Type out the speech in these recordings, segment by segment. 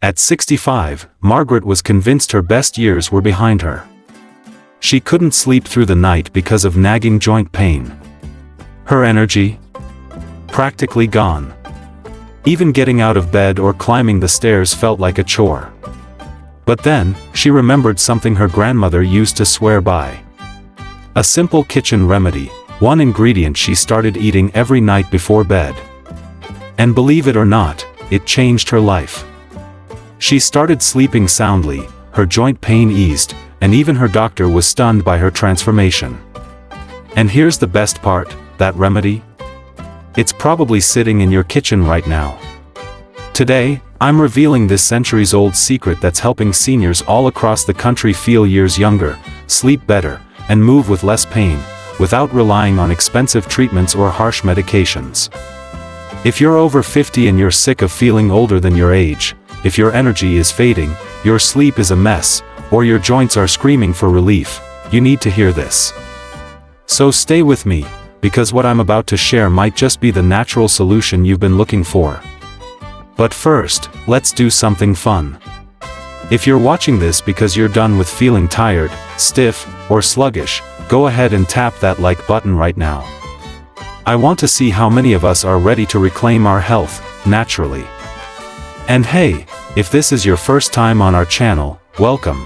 At 65, Margaret was convinced her best years were behind her. She couldn't sleep through the night because of nagging joint pain. Her energy? Practically gone. Even getting out of bed or climbing the stairs felt like a chore. But then, she remembered something her grandmother used to swear by. A simple kitchen remedy, one ingredient she started eating every night before bed. And believe it or not, it changed her life. She started sleeping soundly, her joint pain eased, and even her doctor was stunned by her transformation. And here's the best part, that remedy? It's probably sitting in your kitchen right now. Today, I'm revealing this centuries-old secret that's helping seniors all across the country feel years younger, sleep better, and move with less pain, without relying on expensive treatments or harsh medications. If you're over 50 and you're sick of feeling older than your age, if your energy is fading, your sleep is a mess, or your joints are screaming for relief, you need to hear this. So stay with me, because what I'm about to share might just be the natural solution you've been looking for. But first, let's do something fun. If you're watching this because you're done with feeling tired, stiff, or sluggish, go ahead and tap that like button right now. I want to see how many of us are ready to reclaim our health, naturally. And hey, if this is your first time on our channel, welcome.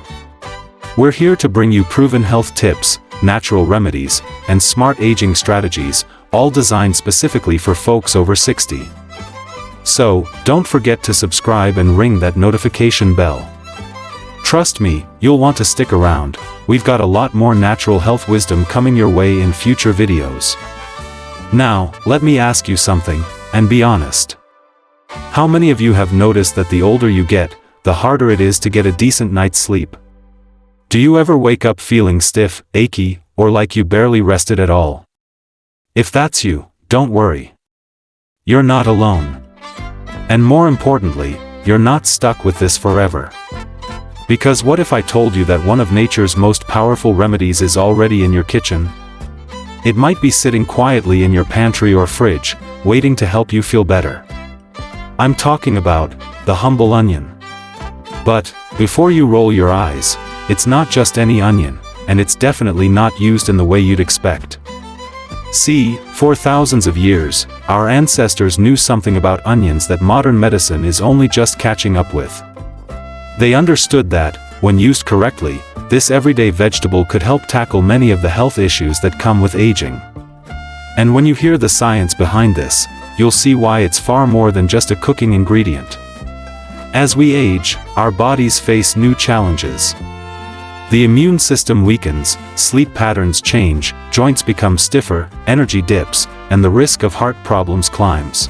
We're here to bring you proven health tips, natural remedies, and smart aging strategies, all designed specifically for folks over 60. So, don't forget to subscribe and ring that notification bell. Trust me, you'll want to stick around. We've got a lot more natural health wisdom coming your way in future videos. Now, let me ask you something, and be honest. How many of you have noticed that the older you get, the harder it is to get a decent night's sleep? Do you ever wake up feeling stiff, achy, or like you barely rested at all? If that's you, don't worry. You're not alone. And more importantly, you're not stuck with this forever. Because what if I told you that one of nature's most powerful remedies is already in your kitchen? It might be sitting quietly in your pantry or fridge, waiting to help you feel better. I'm talking about the humble onion. But before you roll your eyes, it's not just any onion, and it's definitely not used in the way you'd expect. See, for thousands of years, our ancestors knew something about onions that modern medicine is only just catching up with. They understood that, when used correctly, this everyday vegetable could help tackle many of the health issues that come with aging. And when you hear the science behind this, you'll see why it's far more than just a cooking ingredient. As we age, our bodies face new challenges. The immune system weakens, sleep patterns change, joints become stiffer, energy dips, and the risk of heart problems climbs.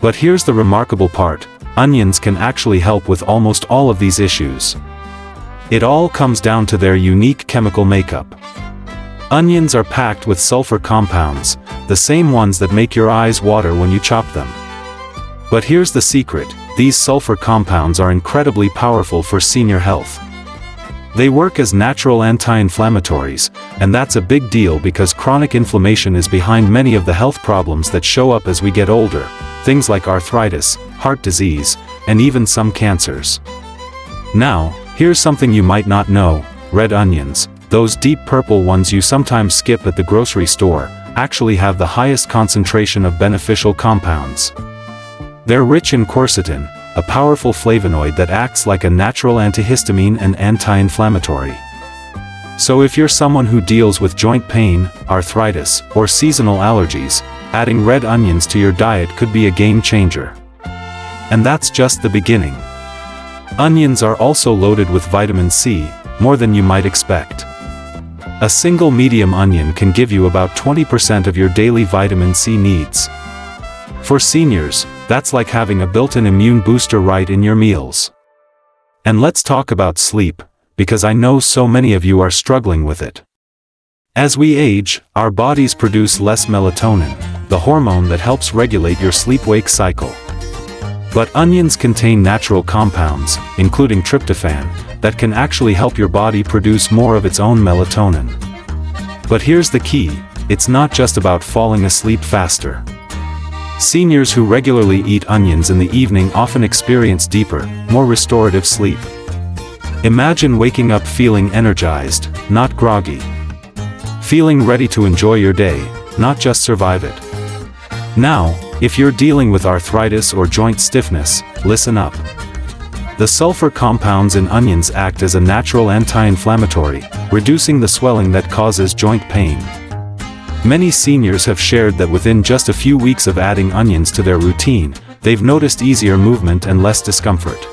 But here's the remarkable part, onions can actually help with almost all of these issues. It all comes down to their unique chemical makeup. Onions are packed with sulfur compounds, the same ones that make your eyes water when you chop them. But here's the secret, these sulfur compounds are incredibly powerful for senior health. They work as natural anti-inflammatories, and that's a big deal because chronic inflammation is behind many of the health problems that show up as we get older, things like arthritis, heart disease, and even some cancers. Now, here's something you might not know, red onions, those deep purple ones you sometimes skip at the grocery store, actually have the highest concentration of beneficial compounds. They're rich in quercetin, a powerful flavonoid that acts like a natural antihistamine and anti-inflammatory. So if you're someone who deals with joint pain, arthritis, or seasonal allergies, adding red onions to your diet could be a game changer. And that's just the beginning. Onions are also loaded with vitamin C, more than you might expect. A single medium onion can give you about 20% of your daily vitamin C needs. For seniors, that's like having a built-in immune booster right in your meals. And let's talk about sleep, because I know so many of you are struggling with it. As we age, our bodies produce less melatonin, the hormone that helps regulate your sleep-wake cycle. But onions contain natural compounds, including tryptophan, that can actually help your body produce more of its own melatonin. But here's the key, it's not just about falling asleep faster. Seniors who regularly eat onions in the evening often experience deeper, more restorative sleep. Imagine waking up feeling energized, not groggy. Feeling ready to enjoy your day, not just survive it. Now, if you're dealing with arthritis or joint stiffness, listen up. The sulfur compounds in onions act as a natural anti-inflammatory, reducing the swelling that causes joint pain. Many seniors have shared that within just a few weeks of adding onions to their routine, they've noticed easier movement and less discomfort.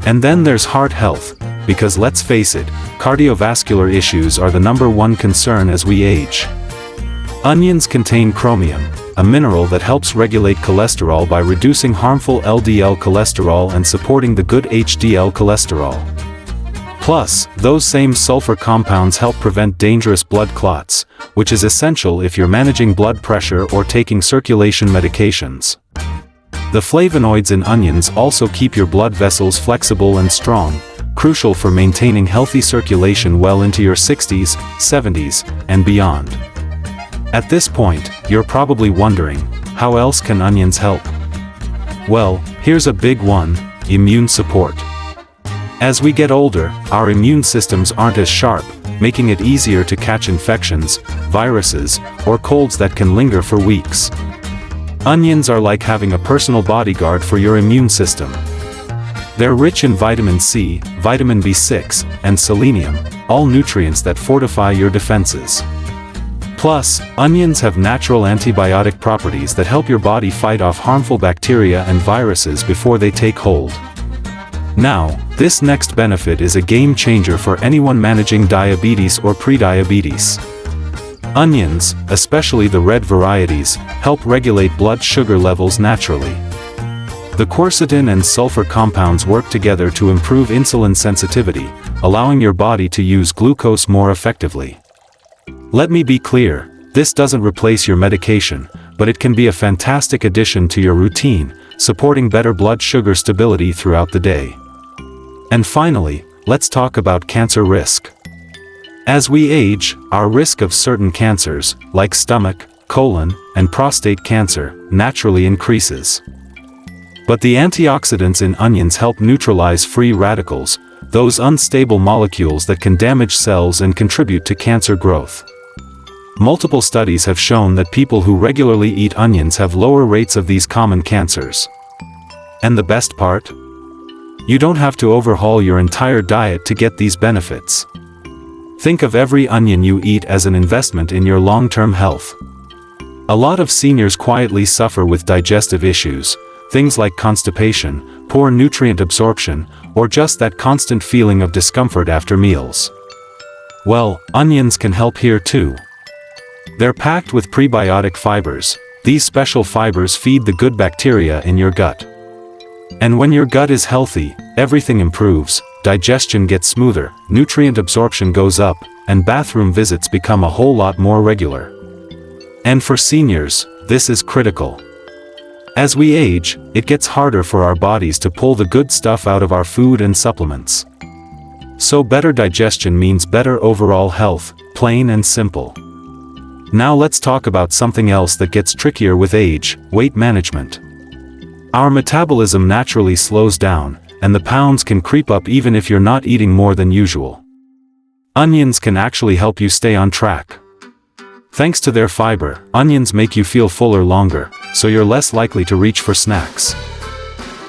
And then there's heart health, because let's face it, cardiovascular issues are the #1 concern as we age. Onions contain chromium, a mineral that helps regulate cholesterol by reducing harmful LDL cholesterol and supporting the good HDL cholesterol. Plus, those same sulfur compounds help prevent dangerous blood clots, which is essential if you're managing blood pressure or taking circulation medications. The flavonoids in onions also keep your blood vessels flexible and strong, crucial for maintaining healthy circulation well into your 60s, 70s, and beyond. At this point, you're probably wondering, how else can onions help? Well, here's a big one: immune support. As we get older, our immune systems aren't as sharp, making it easier to catch infections, viruses, or colds that can linger for weeks. Onions are like having a personal bodyguard for your immune system. They're rich in vitamin C, vitamin B6, and selenium, all nutrients that fortify your defenses. Plus, onions have natural antibiotic properties that help your body fight off harmful bacteria and viruses before they take hold. Now, this next benefit is a game changer for anyone managing diabetes or prediabetes. Onions, especially the red varieties, help regulate blood sugar levels naturally. The quercetin and sulfur compounds work together to improve insulin sensitivity, allowing your body to use glucose more effectively. Let me be clear, this doesn't replace your medication, but it can be a fantastic addition to your routine, supporting better blood sugar stability throughout the day. And finally, let's talk about cancer risk. As we age, our risk of certain cancers, like stomach, colon, and prostate cancer, naturally increases. But the antioxidants in onions help neutralize free radicals, those unstable molecules that can damage cells and contribute to cancer growth. Multiple studies have shown that people who regularly eat onions have lower rates of these common cancers. And the best part? You don't have to overhaul your entire diet to get these benefits. Think of every onion you eat as an investment in your long-term health. A lot of seniors quietly suffer with digestive issues, things like constipation, poor nutrient absorption, or just that constant feeling of discomfort after meals. Well, onions can help here too. They're packed with prebiotic fibers. These special fibers feed the good bacteria in your gut. And when your gut is healthy, everything improves, digestion gets smoother, nutrient absorption goes up, and bathroom visits become a whole lot more regular. And for seniors, this is critical. As we age, it gets harder for our bodies to pull the good stuff out of our food and supplements. So better digestion means better overall health, plain and simple. Now let's talk about something else that gets trickier with age: weight management. Our metabolism naturally slows down, and the pounds can creep up even if you're not eating more than usual. Onions can actually help you stay on track. Thanks to their fiber, onions make you feel fuller longer, so you're less likely to reach for snacks.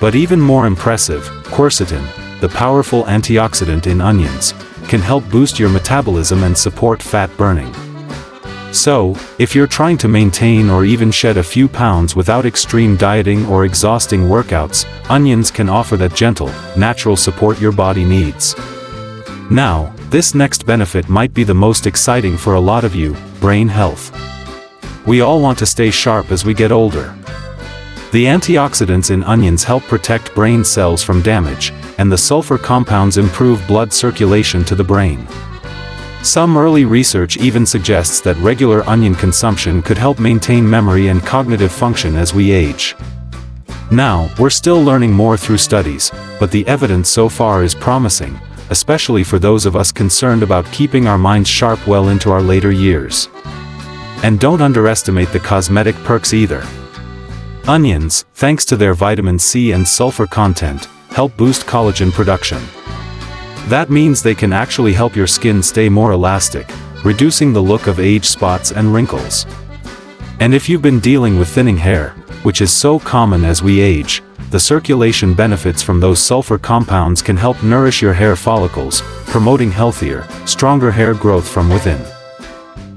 But even more impressive, quercetin, the powerful antioxidant in onions, can help boost your metabolism and support fat burning. So, if you're trying to maintain or even shed a few pounds without extreme dieting or exhausting workouts, onions can offer that gentle, natural support your body needs. Now, this next benefit might be the most exciting for a lot of you: brain health. We all want to stay sharp as we get older. The antioxidants in onions help protect brain cells from damage, and the sulfur compounds improve blood circulation to the brain. Some early research even suggests that regular onion consumption could help maintain memory and cognitive function as we age. Now, we're still learning more through studies, but the evidence so far is promising, especially for those of us concerned about keeping our minds sharp well into our later years. And don't underestimate the cosmetic perks either. Onions, thanks to their vitamin C and sulfur content, help boost collagen production. That means they can actually help your skin stay more elastic, reducing the look of age spots and wrinkles. And if you've been dealing with thinning hair, which is so common as we age, the circulation benefits from those sulfur compounds can help nourish your hair follicles, promoting healthier, stronger hair growth from within.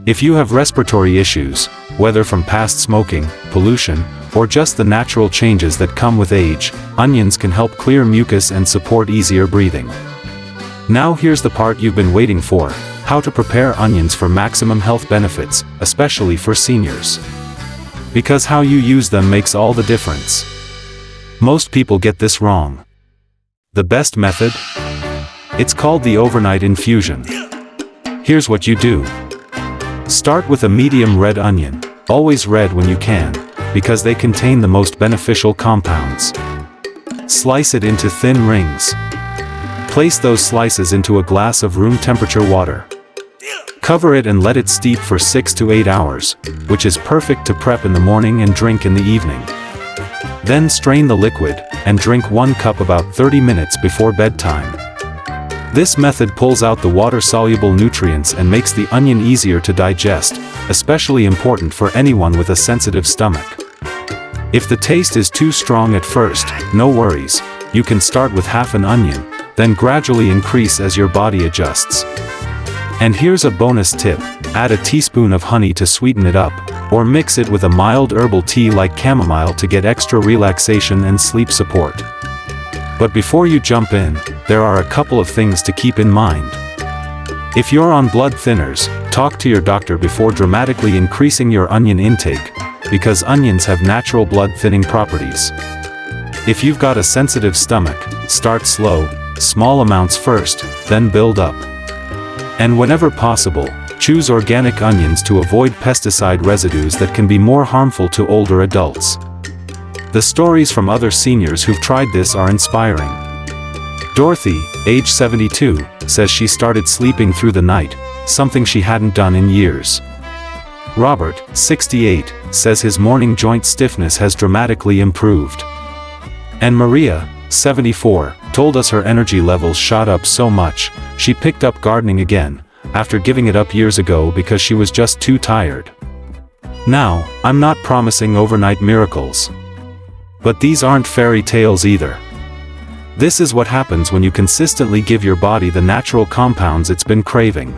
If you have respiratory issues, whether from past smoking, pollution, or just the natural changes that come with age, onions can help clear mucus and support easier breathing. Now here's the part you've been waiting for: how to prepare onions for maximum health benefits, especially for seniors. Because how you use them makes all the difference. Most people get this wrong. The best method? It's called the overnight infusion. Here's what you do. Start with a medium red onion, always red when you can, because they contain the most beneficial compounds. Slice it into thin rings. Place those slices into a glass of room temperature water. Cover it and let it steep for 6 to 8 hours, which is perfect to prep in the morning and drink in the evening. Then strain the liquid, and drink 1 cup about 30 minutes before bedtime. This method pulls out the water-soluble nutrients and makes the onion easier to digest, especially important for anyone with a sensitive stomach. If the taste is too strong at first, no worries, you can start with half an onion, then gradually increase as your body adjusts. And here's a bonus tip: add a teaspoon of honey to sweeten it up, or mix it with a mild herbal tea like chamomile to get extra relaxation and sleep support. But before you jump in, there are a couple of things to keep in mind. If you're on blood thinners, talk to your doctor before dramatically increasing your onion intake, because onions have natural blood thinning properties. If you've got a sensitive stomach, start slow, small amounts first, then build up. And whenever possible, choose organic onions to avoid pesticide residues that can be more harmful to older adults. The stories from other seniors who've tried this are inspiring. Dorothy, age 72, says she started sleeping through the night, something she hadn't done in years. Robert, 68, says his morning joint stiffness has dramatically improved. And Maria, 74, told us her energy levels shot up so much, she picked up gardening again, after giving it up years ago because she was just too tired. Now, I'm not promising overnight miracles. But these aren't fairy tales either. This is what happens when you consistently give your body the natural compounds it's been craving.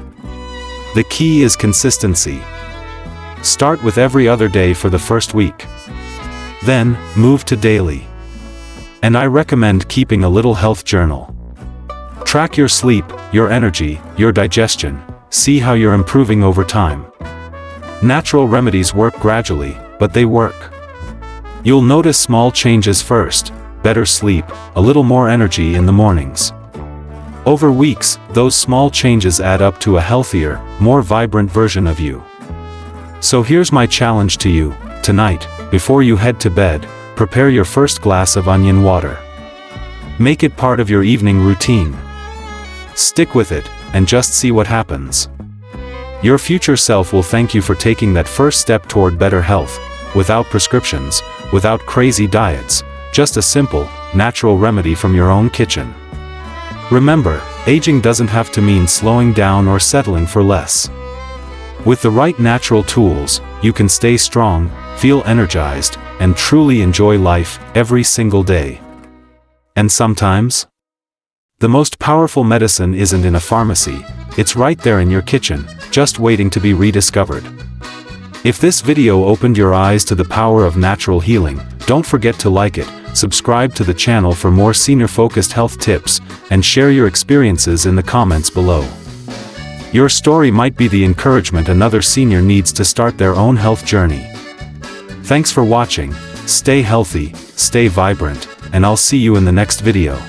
The key is consistency. Start with every other day for the first week. Then, move to daily. And I recommend keeping a little health journal. Track your sleep, your energy, your digestion, see how you're improving over time. Natural remedies work gradually, but they work. You'll notice small changes first: better sleep, a little more energy in the mornings. Over weeks, those small changes add up to a healthier, more vibrant version of you. So here's my challenge to you: tonight, before you head to bed, prepare your first glass of onion water. Make it part of your evening routine. Stick with it, and just see what happens. Your future self will thank you for taking that first step toward better health, without prescriptions, without crazy diets, just a simple, natural remedy from your own kitchen. Remember, aging doesn't have to mean slowing down or settling for less. With the right natural tools, you can stay strong, feel energized, and truly enjoy life every single day. And sometimes, the most powerful medicine isn't in a pharmacy, it's right there in your kitchen, just waiting to be rediscovered. If this video opened your eyes to the power of natural healing, don't forget to like it, subscribe to the channel for more senior-focused health tips, and share your experiences in the comments below. Your story might be the encouragement another senior needs to start their own health journey. Thanks for watching, stay healthy, stay vibrant, and I'll see you in the next video.